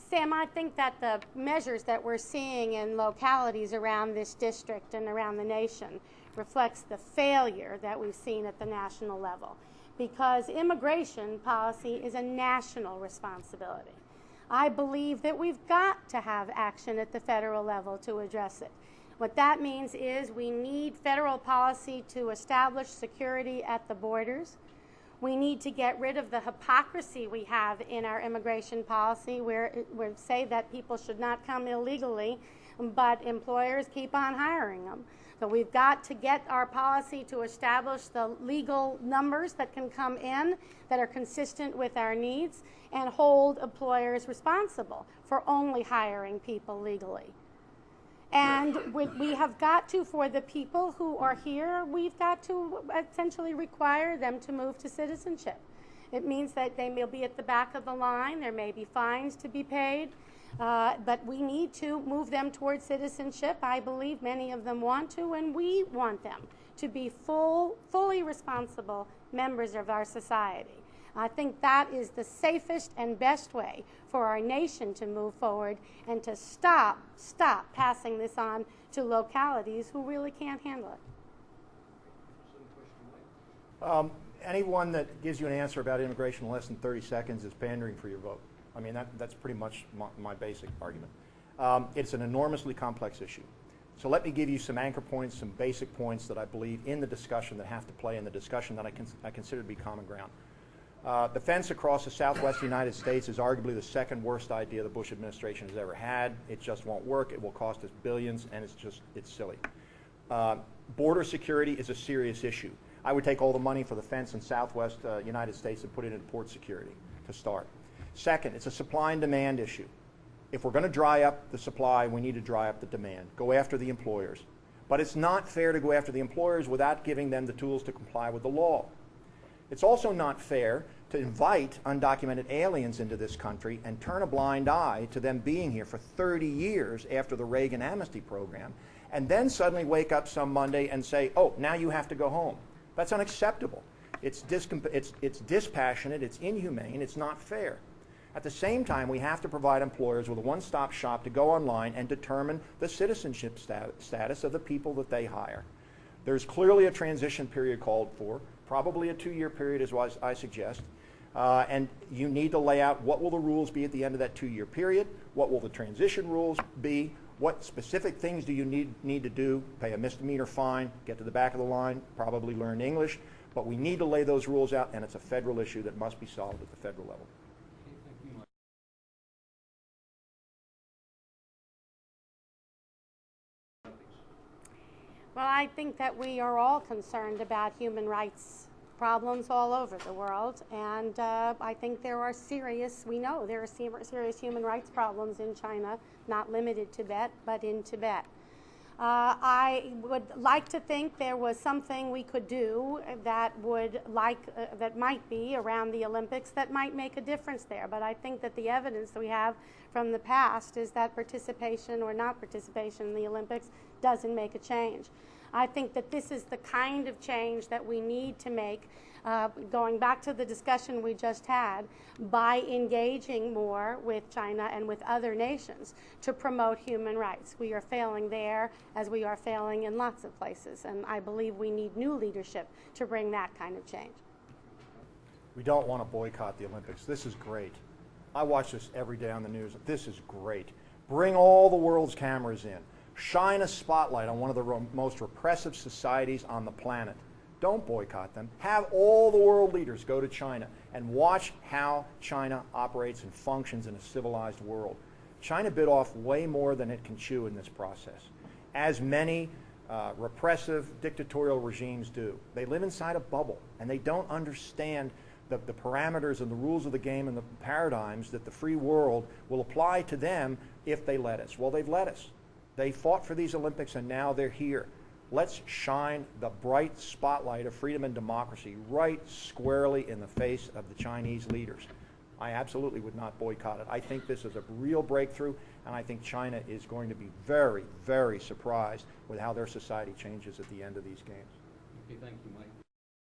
Sam, I think that the measures that we're seeing in localities around this district and around the nation reflects the failure that we've seen at the national level, because immigration policy is a national responsibility. I believe that we've got to have action at the federal level to address it. What that means is we need federal policy to establish security at the borders. We need to get rid of the hypocrisy we have in our immigration policy where we say that people should not come illegally, but employers keep on hiring them. So we've got to get our policy to establish the legal numbers that can come in that are consistent with our needs and hold employers responsible for only hiring people legally. And we have got to, for the people who are here, we've got to essentially require them to move to citizenship. It means that they may be at the back of the line, there may be fines to be paid, but we need to move them towards citizenship. I believe many of them want to, and we want them to be fully responsible members of our society. I think that is the safest and best way for our nation to move forward and to stop passing this on to localities who really can't handle it. Anyone that gives you an answer about immigration in less than 30 seconds is pandering for your vote. I mean, that's pretty much my basic argument. It's an enormously complex issue. So let me give you some anchor points, some basic points that I believe in the discussion that have to play in the discussion that I consider to be common ground. The fence across the southwest United States is arguably the second worst idea the Bush administration has ever had. It just won't work. It will cost us billions, and it's silly. Border security is a serious issue. I would take all the money for the fence in southwest United States and put it into port security to start. Second, it's a supply and demand issue. If we're going to dry up the supply, we need to dry up the demand. Go after the employers. But it's not fair to go after the employers without giving them the tools to comply with the law. It's also not fair to invite undocumented aliens into this country and turn a blind eye to them being here for 30 years after the Reagan amnesty program, and then suddenly wake up some Monday and say, oh, now you have to go home. That's unacceptable. It's dispassionate, it's inhumane, it's not fair. At the same time, we have to provide employers with a one-stop shop to go online and determine the citizenship status of the people that they hire. There's clearly a transition period called for, probably a 2-year period is what I suggest, and you need to lay out what will the rules be at the end of that 2-year period, what will the transition rules be, what specific things do you need to do, pay a misdemeanor fine, get to the back of the line, probably learn English, but we need to lay those rules out, and it's a federal issue that must be solved at the federal level. Well, I think that we are all concerned about human rights problems all over the world, and I think there are we know there are serious human rights problems in China, not limited to Tibet, but in Tibet. I would like to think there was something we could do that that might be around the Olympics that might make a difference there, but I think that the evidence that we have from the past is that participation or not participation in the Olympics doesn't make a change. I think that this is the kind of change that we need to make, going back to the discussion we just had, by engaging more with China and with other nations to promote human rights. We are failing there as we are failing in lots of places, and I believe we need new leadership to bring that kind of change. We don't want to boycott the Olympics. This is great. I watch this every day on the news. This is great. Bring all the world's cameras in. Shine a spotlight on one of the most repressive societies on the planet. Don't boycott them. Have all the world leaders go to China and watch how China operates and functions in a civilized world. China bit off way more than it can chew in this process, as many repressive dictatorial regimes do. They live inside a bubble, and they don't understand the parameters and the rules of the game and the paradigms that the free world will apply to them if they let us. Well, they've let us. They fought for these Olympics, and now they're here. Let's shine the bright spotlight of freedom and democracy right squarely in the face of the Chinese leaders. I absolutely would not boycott it. I think this is a real breakthrough, and I think China is going to be very, very surprised with how their society changes at the end of these games. Okay, thank you, Mike.